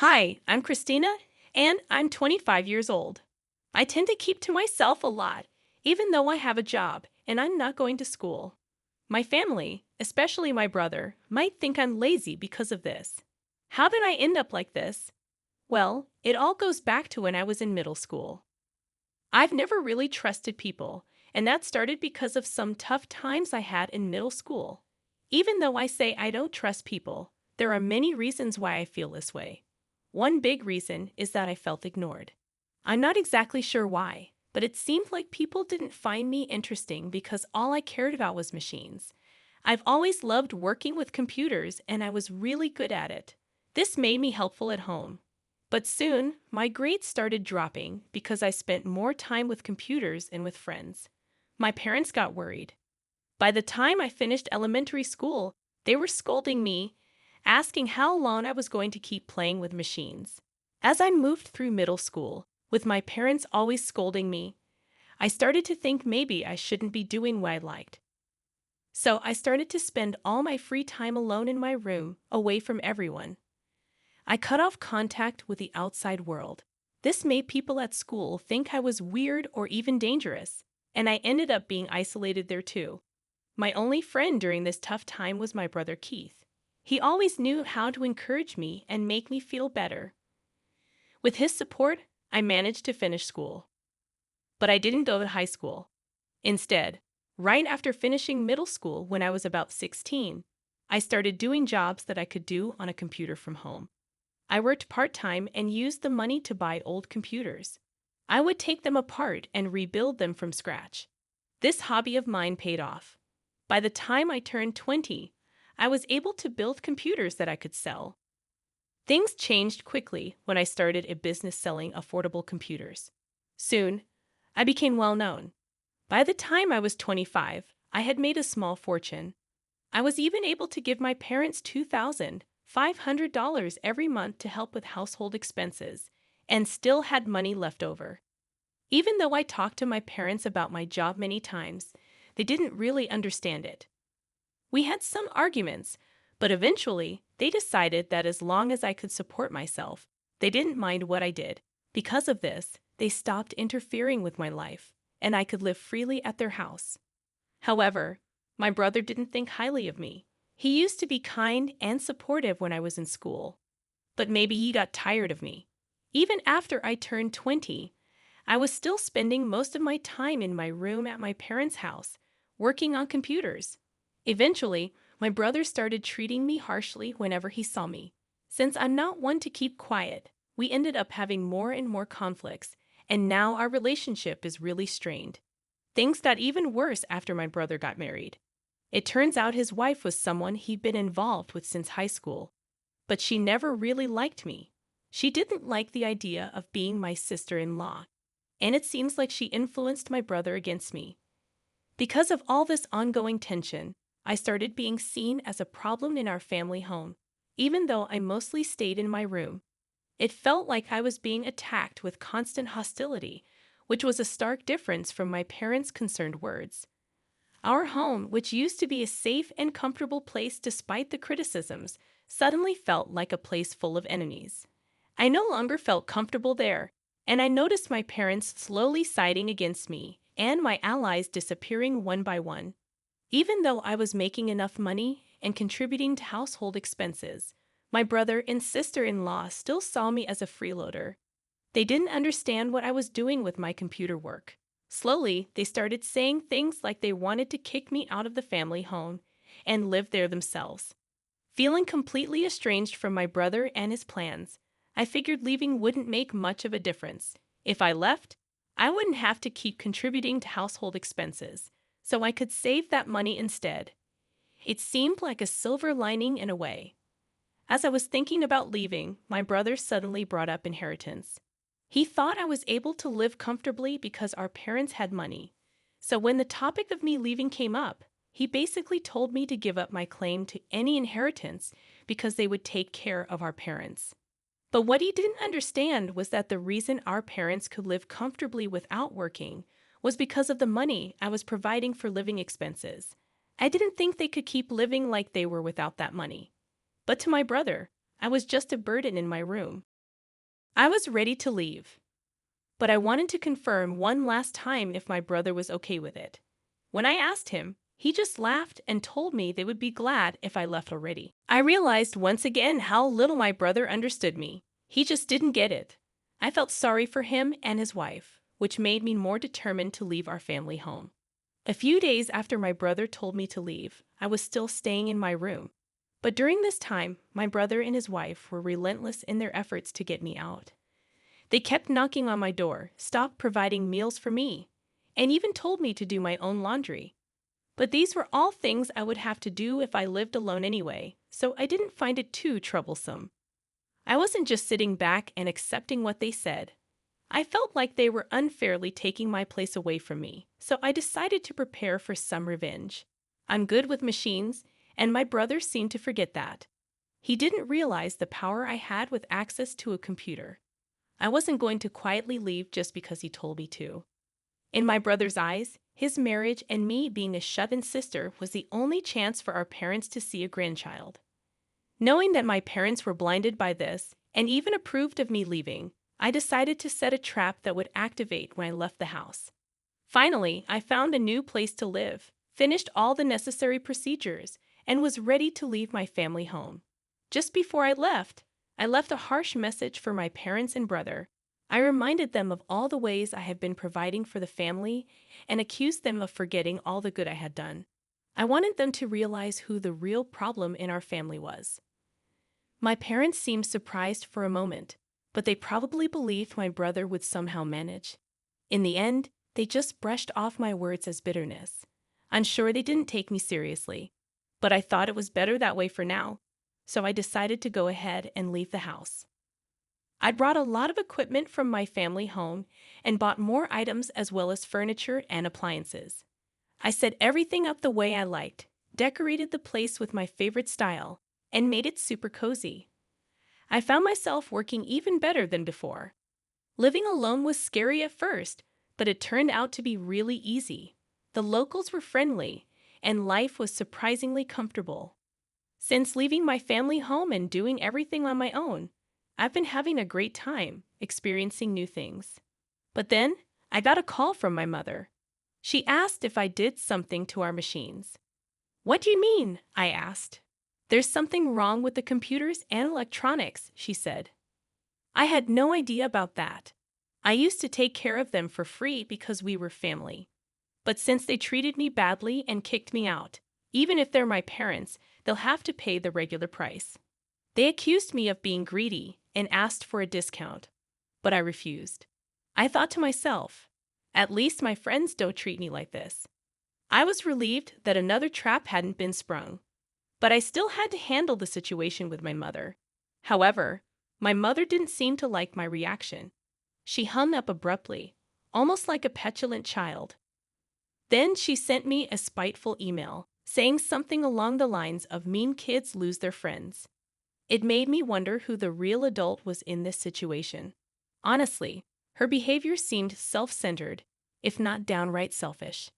Hi, I'm Christina, and I'm 25 years old. I tend to keep to myself a lot, even though I have a job and I'm not going to school. My family, especially my brother, might think I'm lazy because of this. How did I end up like this? Well, it all goes back to when I was in middle school. I've never really trusted people, and that started because of some tough times I had in middle school. Even though I say I don't trust people, there are many reasons why I feel this way. One big reason is that I felt ignored. I'm not exactly sure why, but it seemed like people didn't find me interesting because all I cared about was machines. I've always loved working with computers and I was really good at it. This made me helpful at home. But soon, my grades started dropping because I spent more time with computers and with friends. My parents got worried. By the time I finished elementary school, they were scolding me, asking how long I was going to keep playing with machines. As I moved through middle school, with my parents always scolding me, I started to think maybe I shouldn't be doing what I liked. So I started to spend all my free time alone in my room, away from everyone. I cut off contact with the outside world. This made people at school think I was weird or even dangerous, and I ended up being isolated there too. My only friend during this tough time was my brother Keith. He always knew how to encourage me and make me feel better. With his support, I managed to finish school. But I didn't go to high school. Instead, right after finishing middle school when I was about 16, I started doing jobs that I could do on a computer from home. I worked part-time and used the money to buy old computers. I would take them apart and rebuild them from scratch. This hobby of mine paid off. By the time I turned 20, I was able to build computers that I could sell. Things changed quickly when I started a business selling affordable computers. Soon, I became well known. By the time I was 25, I had made a small fortune. I was even able to give my parents $2,500 every month to help with household expenses, and still had money left over. Even though I talked to my parents about my job many times, they didn't really understand it. We had some arguments, but eventually they decided that as long as I could support myself, they didn't mind what I did. Because of this, they stopped interfering with my life, and I could live freely at their house. However, my brother didn't think highly of me. He used to be kind and supportive when I was in school, but maybe he got tired of me. Even after I turned 20, I was still spending most of my time in my room at my parents' house, working on computers. Eventually, my brother started treating me harshly whenever he saw me. Since I'm not one to keep quiet, we ended up having more and more conflicts, and now our relationship is really strained. Things got even worse after my brother got married. It turns out his wife was someone he'd been involved with since high school, but she never really liked me. She didn't like the idea of being my sister-in-law, and it seems like she influenced my brother against me. Because of all this ongoing tension, I started being seen as a problem in our family home, even though I mostly stayed in my room. It felt like I was being attacked with constant hostility, which was a stark difference from my parents' concerned words. Our home, which used to be a safe and comfortable place despite the criticisms, suddenly felt like a place full of enemies. I no longer felt comfortable there, and I noticed my parents slowly siding against me and my allies disappearing one by one. Even though I was making enough money and contributing to household expenses, my brother and sister-in-law still saw me as a freeloader. They didn't understand what I was doing with my computer work. Slowly, they started saying things like they wanted to kick me out of the family home and live there themselves. Feeling completely estranged from my brother and his plans, I figured leaving wouldn't make much of a difference. If I left, I wouldn't have to keep contributing to household expenses, so I could save that money instead. It seemed like a silver lining in a way. As I was thinking about leaving, my brother suddenly brought up inheritance. He thought I was able to live comfortably because our parents had money. So when the topic of me leaving came up, he basically told me to give up my claim to any inheritance because they would take care of our parents. But what he didn't understand was that the reason our parents could live comfortably without working was because of the money I was providing for living expenses. I didn't think they could keep living like they were without that money. But to my brother, I was just a burden in my room. I was ready to leave, but I wanted to confirm one last time if my brother was okay with it. When I asked him, he just laughed and told me they would be glad if I left already. I realized once again how little my brother understood me. He just didn't get it. I felt sorry for him and his wife, which made me more determined to leave our family home. A few days after my brother told me to leave, I was still staying in my room. But during this time, my brother and his wife were relentless in their efforts to get me out. They kept knocking on my door, stopped providing meals for me, and even told me to do my own laundry. But these were all things I would have to do if I lived alone anyway, so I didn't find it too troublesome. I wasn't just sitting back and accepting what they said. I felt like they were unfairly taking my place away from me, so I decided to prepare for some revenge. I'm good with machines, and my brother seemed to forget that. He didn't realize the power I had with access to a computer. I wasn't going to quietly leave just because he told me to. In my brother's eyes, his marriage and me being a shut-in sister was the only chance for our parents to see a grandchild. Knowing that my parents were blinded by this and even approved of me leaving, I decided to set a trap that would activate when I left the house. Finally, I found a new place to live, finished all the necessary procedures, and was ready to leave my family home. Just before I left a harsh message for my parents and brother. I reminded them of all the ways I had been providing for the family and accused them of forgetting all the good I had done. I wanted them to realize who the real problem in our family was. My parents seemed surprised for a moment, but they probably believed my brother would somehow manage. In the end, they just brushed off my words as bitterness. I'm sure they didn't take me seriously, but I thought it was better that way for now, so I decided to go ahead and leave the house. I brought a lot of equipment from my family home and bought more items as well as furniture and appliances. I set everything up the way I liked, decorated the place with my favorite style, and made it super cozy. I found myself working even better than before. Living alone was scary at first, but it turned out to be really easy. The locals were friendly, and life was surprisingly comfortable. Since leaving my family home and doing everything on my own, I've been having a great time, experiencing new things. But then, I got a call from my mother. She asked if I did something to our machines. "What do you mean?" I asked. "There's something wrong with the computers and electronics," she said. I had no idea about that. I used to take care of them for free because we were family. But since they treated me badly and kicked me out, even if they're my parents, they'll have to pay the regular price. They accused me of being greedy and asked for a discount, but I refused. I thought to myself, at least my friends don't treat me like this. I was relieved that another trap hadn't been sprung, but I still had to handle the situation with my mother. However, my mother didn't seem to like my reaction. She hung up abruptly, almost like a petulant child. Then she sent me a spiteful email, saying something along the lines of mean kids lose their friends. It made me wonder who the real adult was in this situation. Honestly, her behavior seemed self-centered, if not downright selfish.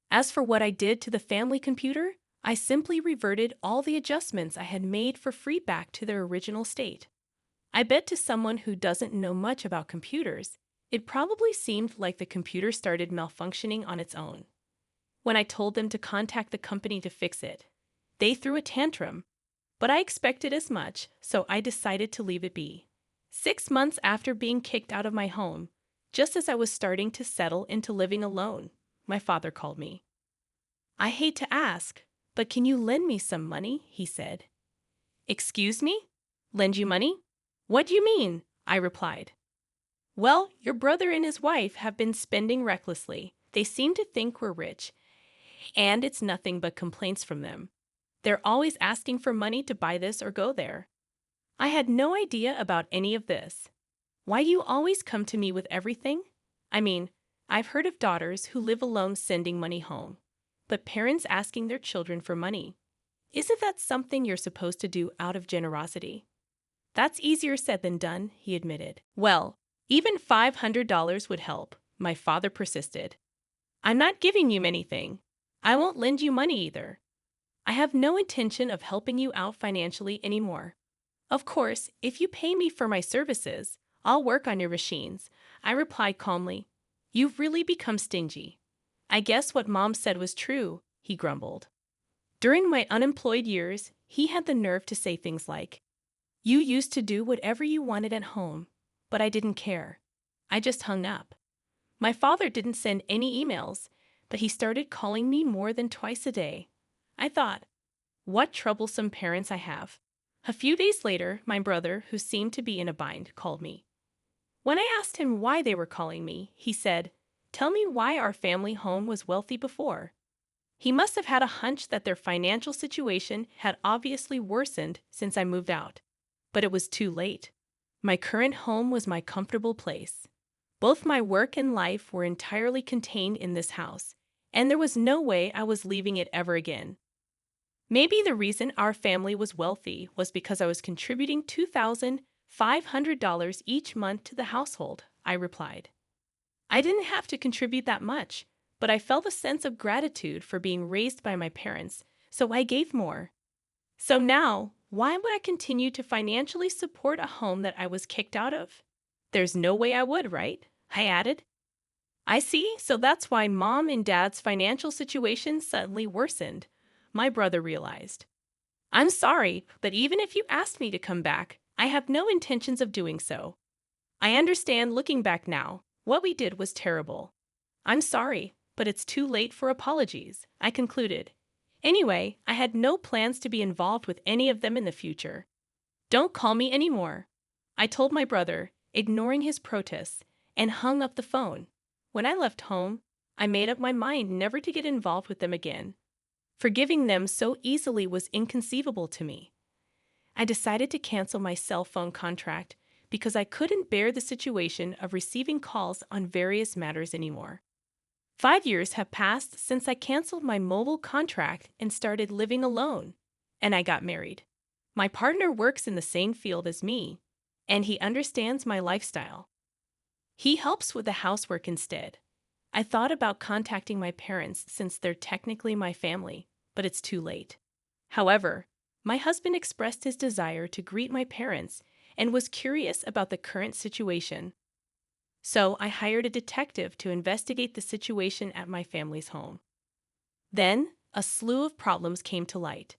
As for what I did to the family computer, I simply reverted all the adjustments I had made for free back to their original state. I bet to someone who doesn't know much about computers, it probably seemed like the computer started malfunctioning on its own. When I told them to contact the company to fix it, they threw a tantrum. But I expected as much, so I decided to leave it be. 6 months after being kicked out of my home, just as I was starting to settle into living alone, my father called me. "I hate to ask, but can you lend me some money?" he said. "Excuse me? Lend you money? What do you mean?" I replied. "Well, your brother and his wife have been spending recklessly. They seem to think we're rich, and it's nothing but complaints from them. They're always asking for money to buy this or go there. I had no idea about any of this. Why do you always come to me with everything? I mean, I've heard of daughters who live alone sending money home, but parents asking their children for money. Isn't that something you're supposed to do out of generosity?" "That's easier said than done," he admitted. "Well, even $500 would help," my father persisted. "I'm not giving you anything. I won't lend you money either. I have no intention of helping you out financially anymore. Of course, if you pay me for my services, I'll work on your machines. I replied calmly. You've really become stingy. I guess what Mom said was true, he grumbled. During my unemployed years, he had the nerve to say things like, You used to do whatever you wanted at home, but I didn't care. I just hung up. My father didn't send any emails, but he started calling me more than twice a day. I thought, what troublesome parents I have. A few days later, my brother, who seemed to be in a bind, called me. When I asked him why they were calling me, he said, Tell me why our family home was wealthy before. He must have had a hunch that their financial situation had obviously worsened since I moved out. But it was too late. My current home was my comfortable place. Both my work and life were entirely contained in this house, and there was no way I was leaving it ever again. Maybe the reason our family was wealthy was because I was contributing $2,500 each month to the household, I replied. I didn't have to contribute that much, but I felt a sense of gratitude for being raised by my parents, so I gave more. So now, why would I continue to financially support a home that I was kicked out of? There's no way I would, right? I added. I see, so that's why Mom and Dad's financial situation suddenly worsened, my brother realized. I'm sorry, but even if you asked me to come back, I have no intentions of doing so. I understand looking back now, what we did was terrible. I'm sorry, but it's too late for apologies, I concluded. Anyway, I had no plans to be involved with any of them in the future. Don't call me anymore, I told my brother, ignoring his protests, and hung up the phone. When I left home, I made up my mind never to get involved with them again. Forgiving them so easily was inconceivable to me. I decided to cancel my cell phone contract because I couldn't bear the situation of receiving calls on various matters anymore. 5 years have passed since I canceled my mobile contract and started living alone, and I got married. My partner works in the same field as me, and he understands my lifestyle. He helps with the housework instead. I thought about contacting my parents since they're technically my family, but it's too late. However, my husband expressed his desire to greet my parents and was curious about the current situation. So I hired a detective to investigate the situation at my family's home. Then, a slew of problems came to light.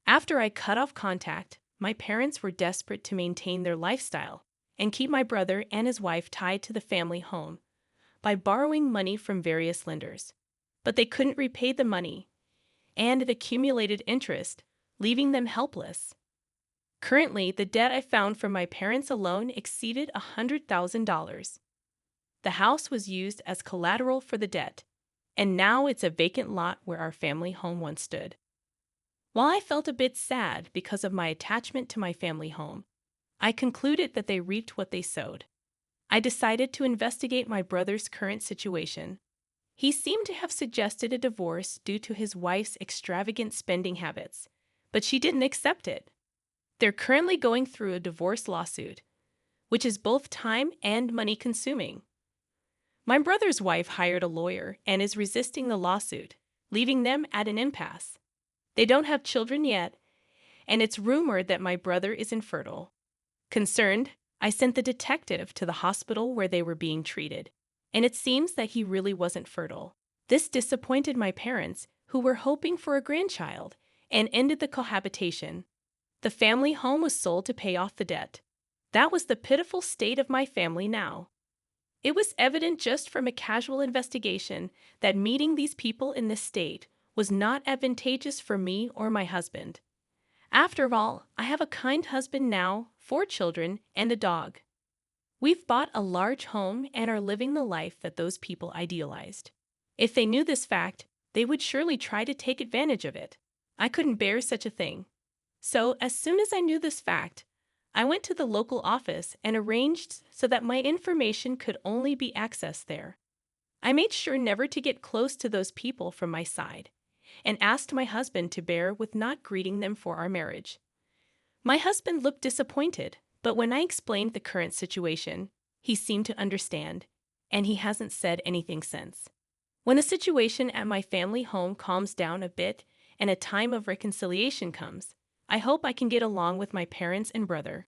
After I cut off contact, my parents were desperate to maintain their lifestyle and keep my brother and his wife tied to the family home by borrowing money from various lenders. But they couldn't repay the money, and it accumulated interest, leaving them helpless. Currently, the debt I found from my parents alone exceeded $100,000. The house was used as collateral for the debt, and now it's a vacant lot where our family home once stood. While I felt a bit sad because of my attachment to my family home, I concluded that they reaped what they sowed. I decided to investigate my brother's current situation. He seemed to have suggested a divorce due to his wife's extravagant spending habits, but she didn't accept it. They're currently going through a divorce lawsuit, which is both time and money consuming. My brother's wife hired a lawyer and is resisting the lawsuit, leaving them at an impasse. They don't have children yet, and it's rumored that my brother is infertile. Concerned, I sent the detective to the hospital where they were being treated, and it seems that he really wasn't fertile. This disappointed my parents, who were hoping for a grandchild, and ended the cohabitation. The family home was sold to pay off the debt. That was the pitiful state of my family now. It was evident just from a casual investigation that meeting these people in this state was not advantageous for me or my husband. After all, I have a kind husband now, 4 children, and a dog. We've bought a large home and are living the life that those people idealized. If they knew this fact, they would surely try to take advantage of it. I couldn't bear such a thing. So, as soon as I knew this fact, I went to the local office and arranged so that my information could only be accessed there. I made sure never to get close to those people from my side, and asked my husband to bear with not greeting them for our marriage. My husband looked disappointed, but when I explained the current situation, he seemed to understand, and he hasn't said anything since. When the situation at my family home calms down a bit and a time of reconciliation comes, I hope I can get along with my parents and brother.